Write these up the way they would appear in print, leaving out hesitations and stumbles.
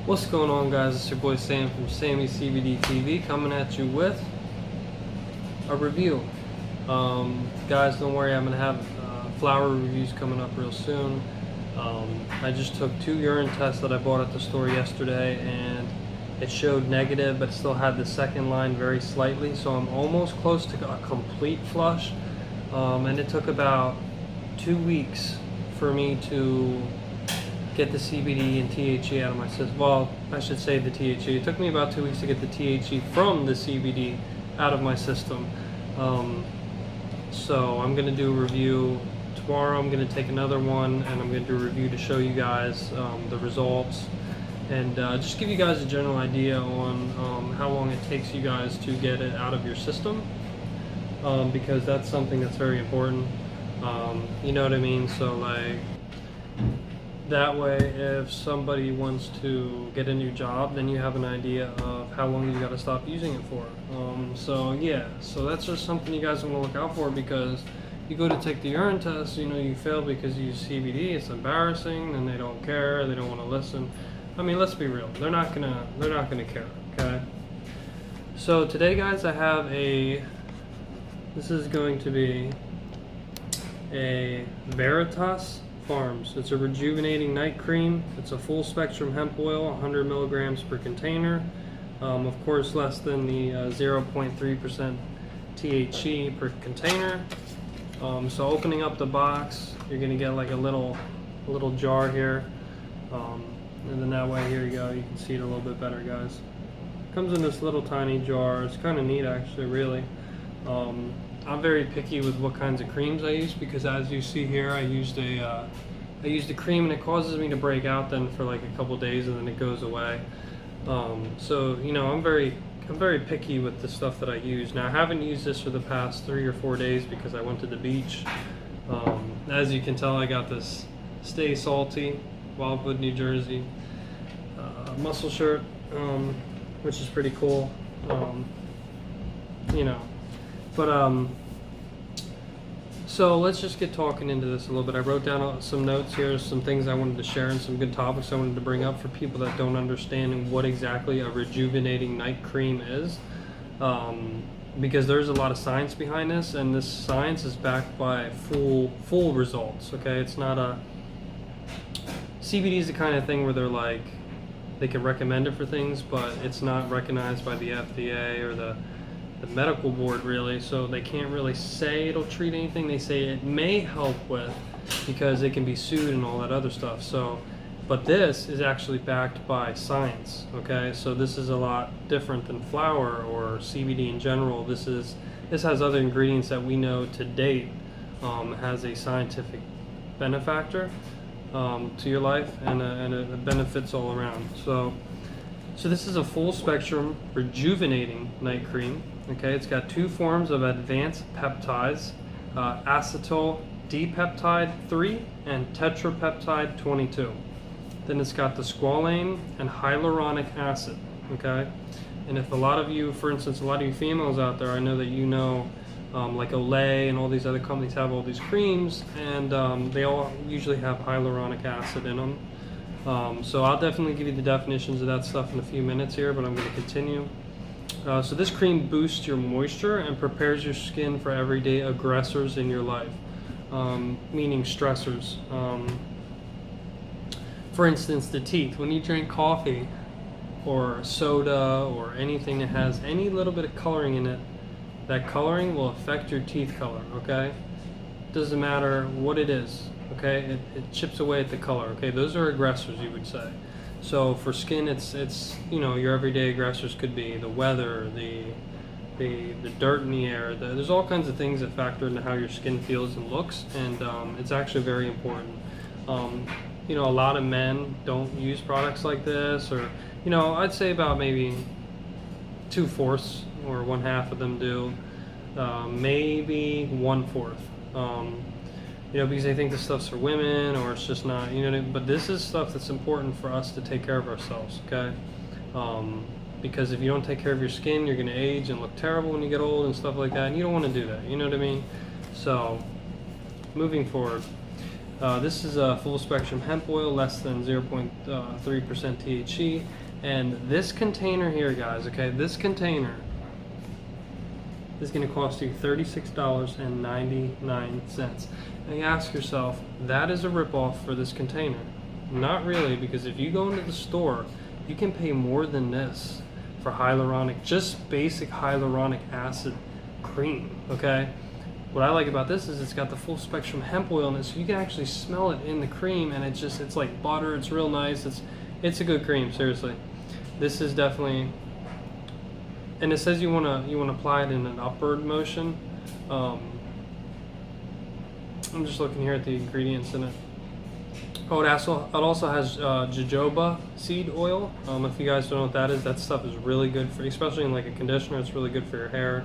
What's going on, guys? It's your boy Sam from Sammy's CBD TV coming at you with a review. Guys, don't worry, I'm going to have flower reviews coming up real soon. I just took 2 urine tests that I bought at the store yesterday, and it showed negative, but still had the second line very slightly, so I'm almost close to a complete flush. And it took about 2 weeks for me to get the CBD and THC out of my system. Well, I should say the THC. It took me about 2 weeks to get the THC from the CBD out of my system. So I'm going to do a review tomorrow. I'm going to take another one, and I'm going to do a review to show you guys the results, and just give you guys a general idea on how long it takes you guys to get it out of your system, because that's something that's very important. You know what I mean? So like, that way, if somebody wants to get a new job, then you have an idea of how long you got to stop using it for. So yeah, so that's just something you guys want to look out for, because you go to take the urine test, you know, you fail because you use CBD. It's embarrassing, and they don't care. They don't want to listen. I mean, let's be real. They're not gonna care. Okay. So today, guys, I have this is going to be a Veritas Farms. It's a rejuvenating night cream. It's a full spectrum hemp oil, 100 milligrams per container. Of course, less than the 0.3% THC per container. So opening up the box, you're gonna get like a little jar here, and then that way, here you go. You can see it a little bit better, guys. Comes in this little tiny jar. It's kind of neat, actually, really. I'm very picky with what kinds of creams I use, because as you see here, I used a cream, and it causes me to break out then for like a couple days, and then it goes away. So you know, I'm very picky with the stuff that I use. Now, I haven't used this for the past 3 or 4 days because I went to the beach. As you can tell, I got this Stay Salty Wildwood, New Jersey muscle shirt, which is pretty cool. You know. But so let's just get talking into this a little bit. I wrote down some notes here, some things I wanted to share, and some good topics I wanted to bring up for people that don't understand what exactly a rejuvenating night cream is, because there's a lot of science behind this, and this science is backed by full results. Okay, it's not a CBD is the kind of thing where they're like, they can recommend it for things, but it's not recognized by the FDA or the medical board, really, so they can't really say it'll treat anything. They say it may help with, because it can be sued and all that other stuff. So, but this is actually backed by science. Okay, so this is a lot different than flower or CBD in general. This has other ingredients that we know to date has a scientific benefactor to your life, and it benefits all around. So this is a full spectrum rejuvenating night cream. Okay, it's got 2 forms of advanced peptides, acetyl dipeptide 3 and tetrapeptide 22. Then it's got the squalane and hyaluronic acid. Okay, and if a lot of you, for instance, a lot of you females out there, I know that you know, like Olay and all these other companies have all these creams, and they all usually have hyaluronic acid in them. So I'll definitely give you the definitions of that stuff in a few minutes here, but I'm going to continue. So this cream boosts your moisture and prepares your skin for everyday aggressors in your life, meaning stressors. For instance, the teeth. When you drink coffee or soda or anything that has any little bit of coloring in it, that coloring will affect your teeth color. Okay, doesn't matter what it is. Okay, it chips away at the color. Okay, those are aggressors, you would say. So for skin, it's you know, your everyday aggressors could be the weather, the dirt in the air. There's all kinds of things that factor into how your skin feels and looks, and it's actually very important. You know, a lot of men don't use products like this, or you know, I'd say about maybe 2/4 or 1/2 of them do, maybe 1/4. You know, because they think this stuff's for women, or it's just not, you know what I mean? But this is stuff that's important for us to take care of ourselves, okay? Because if you don't take care of your skin, you're going to age and look terrible when you get old and stuff like that, and you don't want to do that, you know what I mean? So, moving forward. This is a full spectrum hemp oil, less than 0.3% THC. And this container here, guys, okay, this container is going to cost you $36.99. And you ask yourself, that is a ripoff for this container. Not really, because if you go into the store, you can pay more than this for hyaluronic, just basic hyaluronic acid cream, okay? What I like about this is it's got the full spectrum hemp oil in it, so you can actually smell it in the cream, and it's like butter. It's real nice. It's a good cream, seriously. This is definitely, and it says you wanna apply it in an upward motion. I'm just looking here at the ingredients in it. Oh, it also has jojoba seed oil. If you guys don't know what that is, that stuff is really good for, especially in like a conditioner. It's really good for your hair.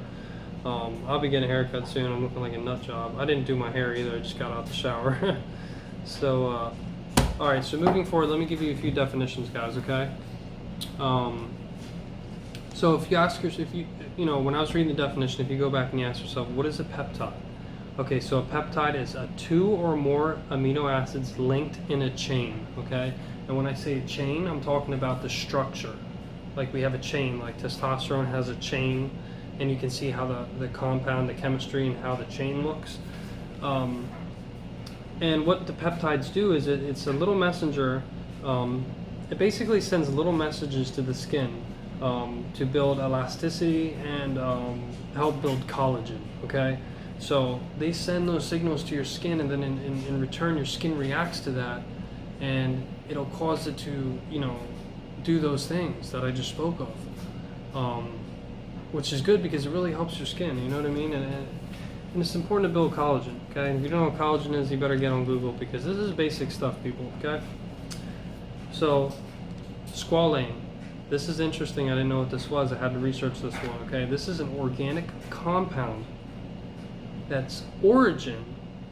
I'll be getting a haircut soon. I'm looking like a nut job. I didn't do my hair either. I just got out the shower. So, all right. So moving forward, let me give you a few definitions, guys. Okay. So if you ask yourself, when I was reading the definition, if you go back and you ask yourself, what is a peptide? Okay, so a peptide is a 2 or more amino acids linked in a chain, okay? And when I say a chain, I'm talking about the structure. Like we have a chain, like testosterone has a chain, and you can see how the compound, the chemistry, and how the chain looks. And what the peptides do is it's a little messenger. It basically sends little messages to the skin to build elasticity and help build collagen, okay? So they send those signals to your skin, and then in return your skin reacts to that, and it'll cause it to, do those things that I just spoke of, which is good because it really helps your skin, you know what I mean? And it's important to build collagen, okay? And if you don't know what collagen is, you better get on Google, because this is basic stuff, people, okay? So, squalane. This is interesting. I didn't know what this was. I had to research this one, okay? This is an organic compound that's origin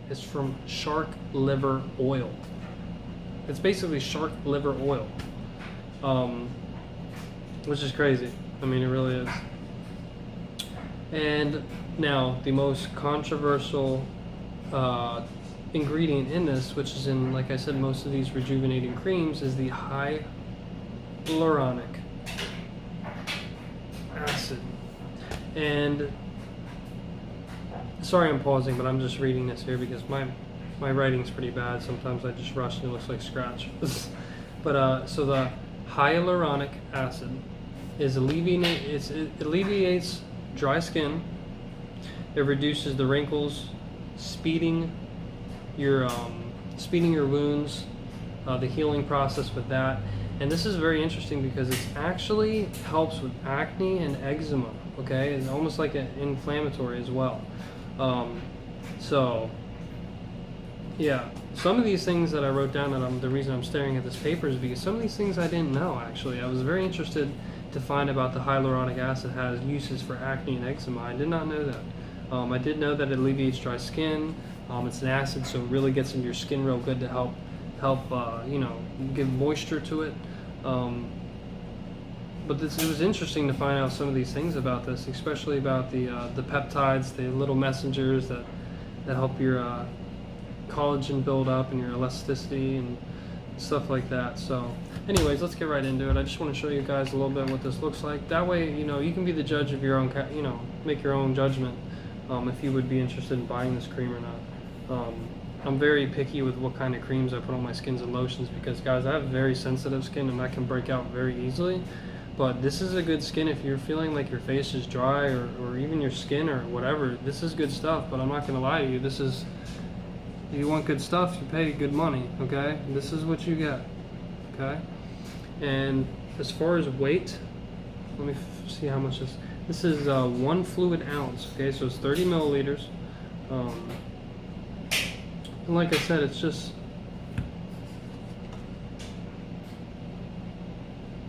is from shark liver oil. It's basically shark liver oil, which is crazy. I mean, it really is. And now the most controversial ingredient in this, which is in, like I said, most of these rejuvenating creams, is the hyaluronic acid. And sorry I'm pausing, but I'm just reading this here because my writing's pretty bad. Sometimes I just rush and it looks like scratch. But so the hyaluronic acid is it alleviates dry skin. It reduces the wrinkles, speeding your wounds, the healing process with that. And this is very interesting because it actually helps with acne and eczema. Okay, it's almost like an inflammatory as well. So yeah, some of these things that I wrote down, and the reason I'm staring at this paper is because some of these things I didn't know. Actually, I was very interested to find about the hyaluronic acid has uses for acne and eczema. I did not know that. I did know that it alleviates dry skin. It's an acid, so it really gets into your skin real good to help give moisture to it. But it was interesting to find out some of these things about this, especially about the peptides, the little messengers that help your collagen build up and your elasticity and stuff like that. So anyways, let's get right into it. I just want to show you guys a little bit what this looks like. That way, you can be the judge of your own, make your own judgment if you would be interested in buying this cream or not. I'm very picky with what kind of creams I put on my skins and lotions because, guys, I have very sensitive skin and that can break out very easily. But this is a good skin if you're feeling like your face is dry or even your skin or whatever. This is good stuff, but I'm not going to lie to you. This is, if you want good stuff, you pay good money, okay? This is what you get, okay? And as far as weight, let me see how much this is 1 fluid ounce, okay? So it's 30 milliliters. And like I said, it's just,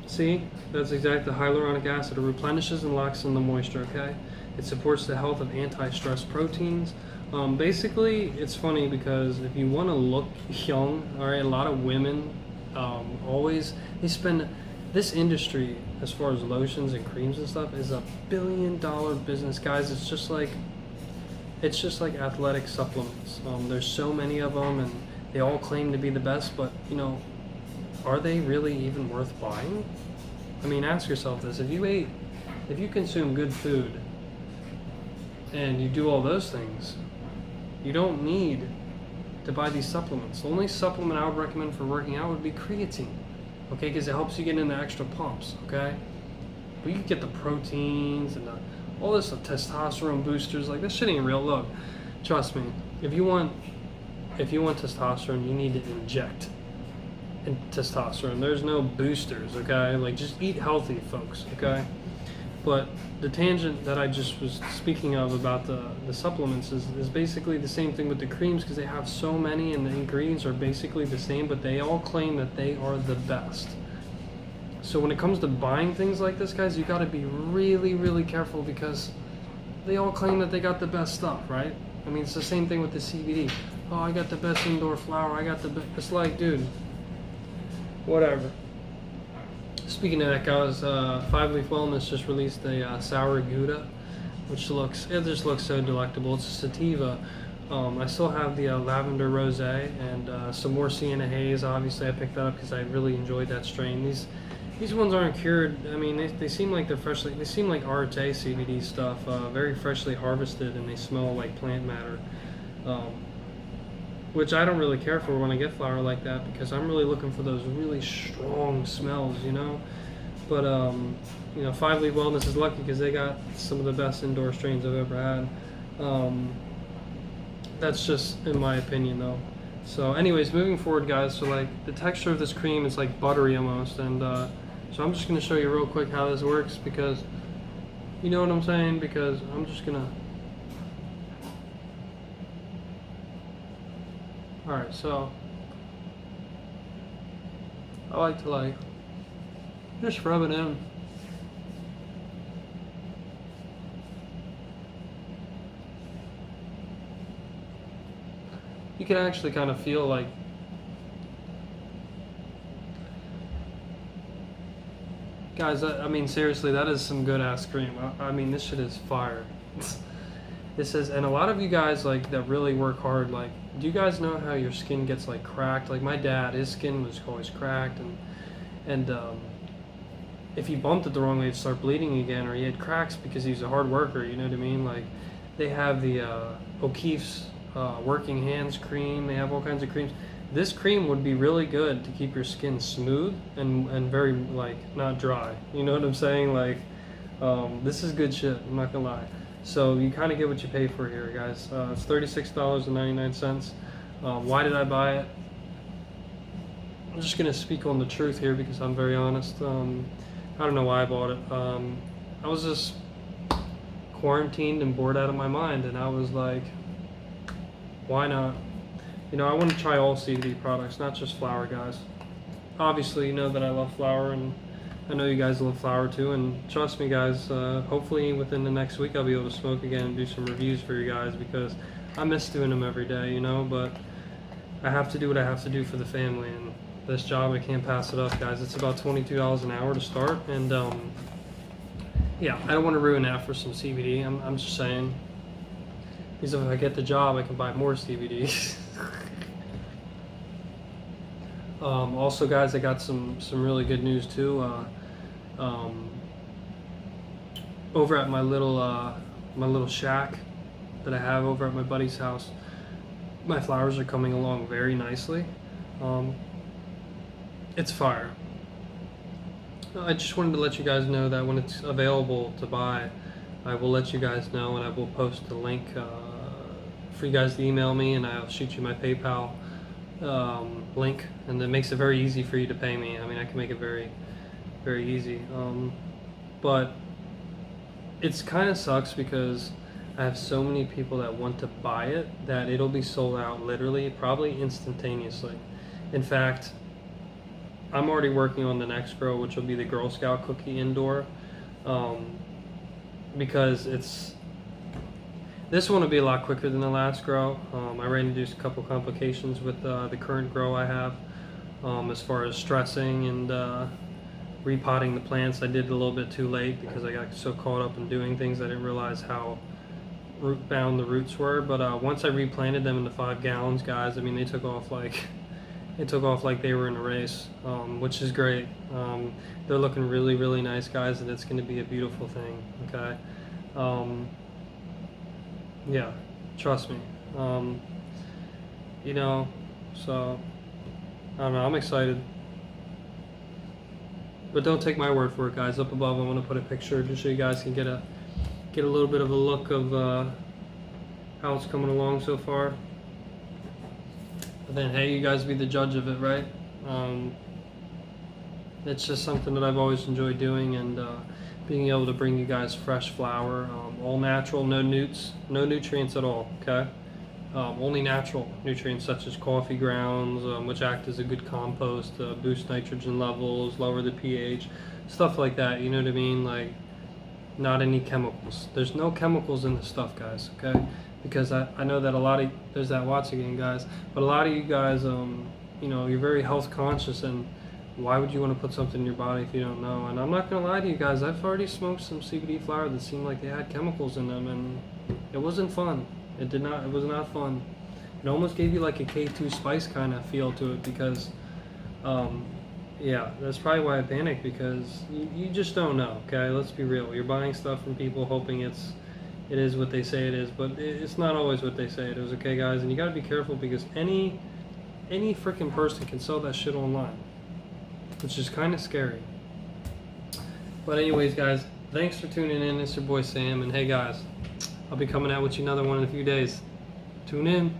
see, that's exactly the hyaluronic acid. It replenishes and locks in the moisture, okay? It supports the health of anti-stress proteins. Basically, it's funny because if you want to look young, all right, a lot of women they spend, this industry, as far as lotions and creams and stuff, is $1 billion business, guys. It's just like athletic supplements. There's so many of them, and They all claim to be the best, but you know, are they really even worth buying? I mean, ask yourself this: if you consume good food and you do all those things, you don't need to buy these supplements. The only supplement I would recommend for working out would be creatine, okay, because it helps you get into extra pumps, okay? But you can get the proteins and all this testosterone boosters. Like, this shit ain't real. Look, trust me, if you want testosterone, you need to inject testosterone. There's no boosters, okay? Like, just eat healthy, folks, okay? But the tangent that I just was speaking of about the supplements is basically the same thing with the creams, because they have so many and the ingredients are basically the same, but they all claim that they are the best. So when it comes to buying things like this, guys, you got to be really, really careful, because they all claim that they got the best stuff, right? I mean, it's the same thing with the CBD. Oh, I got the best indoor flower. I got the best. It's like, dude, whatever. Speaking of that, guys, 5 Leaf Wellness just released a sour Gouda, which just looks so delectable. It's a sativa. I still have the lavender rosé and some more Sienna Haze. Obviously, I picked that up because I really enjoyed that strain. These ones aren't cured. I mean, they seem like they seem like Arte CBD stuff, very freshly harvested, and they smell like plant matter, which I don't really care for when I get flower like that, because I'm really looking for those really strong smells, you know. But you know, 5 Leaf Wellness is lucky because they got some of the best indoor strains I've ever had. That's just in my opinion, though. So anyways, moving forward, guys, so like the texture of this cream is like buttery almost, and so I'm just going to show you real quick how this works, because you know what I'm saying, because I'm just going to... Alright, so I like to just rub it in. You can actually kind of feel like guys, I mean, seriously, that is some good ass cream. I mean, this shit is fire. This is, and a lot of you guys like that really work hard, like, do you guys know how your skin gets like cracked? Like my dad, his skin was always cracked, and if he bumped it the wrong way, it'd start bleeding again, or he had cracks because he was a hard worker, you know what I mean? Like, they have the O'Keeffe's Working Hands cream, they have all kinds of creams. This cream would be really good to keep your skin smooth and very, like, not dry. You know what I'm saying? Like, this is good shit, I'm not gonna lie. So you kind of get what you pay for here, guys. It's $36.99. Why did I buy it? I'm just gonna speak on the truth here because I'm very honest. I don't know why I bought it. I was just quarantined and bored out of my mind, and I was like, why not? You know, I want to try all CBD products, not just flower, guys. Obviously, you know that I love flower, and I know you guys love flower too, and trust me, guys, hopefully within the next week I'll be able to smoke again and do some reviews for you guys, because I miss doing them every day, you know, but I have to do what I have to do for the family, and this job, I can't pass it up, guys. It's about $22 an hour to start, and yeah, I don't want to ruin that for some CBD. I'm just saying, because if I get the job, I can buy more CBD. Also, guys, I got some really good news too. Over at my little shack that I have over at my buddy's house, my flowers are coming along very nicely. It's fire. I just wanted to let you guys know that when it's available to buy, I will let you guys know, and I will post the link for you guys to email me, and I'll shoot you my PayPal link, and it makes it very easy for you to pay me. I mean, I can make it very, very easy. But it's kind of sucks because I have so many people that want to buy it that it'll be sold out literally, probably instantaneously. In fact, I'm already working on the next grow, which will be the Girl Scout cookie indoor, because this one will be a lot quicker than the last grow. I ran into a couple complications with the current grow I have, as far as stressing and repotting the plants. I did it a little bit too late because I got so caught up in doing things I didn't realize how root bound the roots were, but once I replanted them into 5 gallons, guys, I mean, they took off like they were in a race, which is great. They're looking really, really nice, guys, and it's going to be a beautiful thing. Okay, yeah, trust me. You know, so I don't know. I'm excited, but don't take my word for it, guys. Up above, I'm going to put a picture just so you guys can get a little bit of a look of how it's coming along so far. But then, hey, you guys be the judge of it, right? It's just something that I've always enjoyed doing, and being able to bring you guys fresh flower, all natural, no nutrients at all. Okay, only natural nutrients such as coffee grounds, which act as a good compost, boost nitrogen levels, lower the pH, stuff like that. You know what I mean? Like, not any chemicals. There's no chemicals in this stuff, guys. Okay. Because I know that a lot of, there's that Watts again, guys, but a lot of you guys, you know, you're very health conscious, and why would you want to put something in your body if you don't know? And I'm not going to lie to you guys, I've already smoked some CBD flower that seemed like they had chemicals in them, and it wasn't fun. It was not fun. It almost gave you like a K2 spice kind of feel to it, because, yeah, that's probably why I panicked, because you just don't know, okay? Let's be real. You're buying stuff from people hoping it is what they say it is, but it's not always what they say it is, okay, guys? And you gotta be careful, because any freaking person can sell that shit online, which is kind of scary. But anyways, guys, thanks for tuning in. It's your boy Sam, and hey, guys, I'll be coming out with you another one in a few days. Tune in.